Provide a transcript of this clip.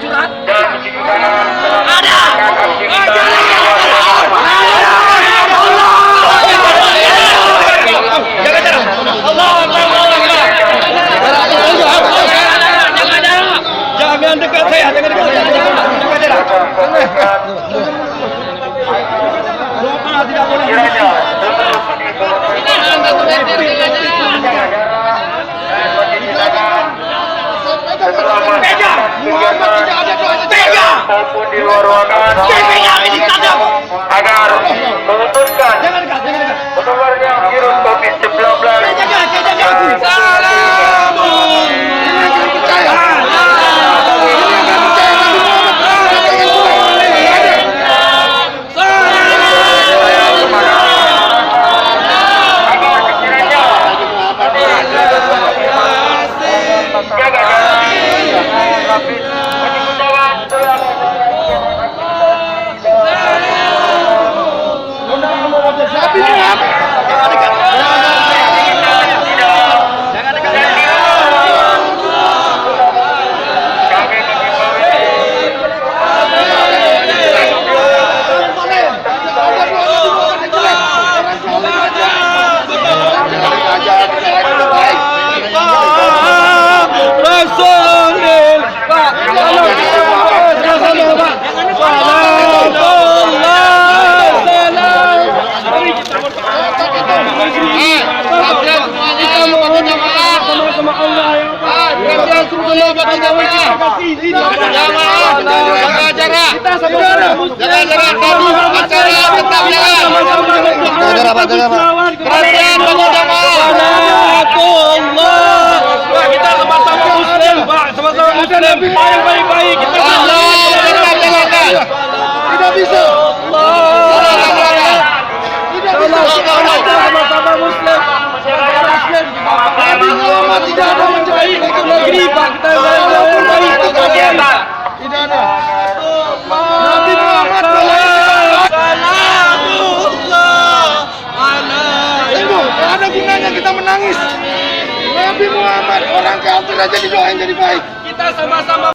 curhat? Ada. Jangan dekat saya, jangan dekat saya, jaga jarak. Tidak boleh. Maupun di luar ruangan agar memutuskan menularnya virus COVID-19. Kita sama-sama muslim, Pak. Sama-sama muslim. Baik-baik. Tidak bisa. Sama-sama muslim. Nabi Muhammad tidak ada menjadi negeri, Pak. Kita baik. Tidak ada. Nabi Muhammad tidak ada gunanya kita menangis. Nabi Muhammad orang kafir aja didoain jadi baik. Kita sama-sama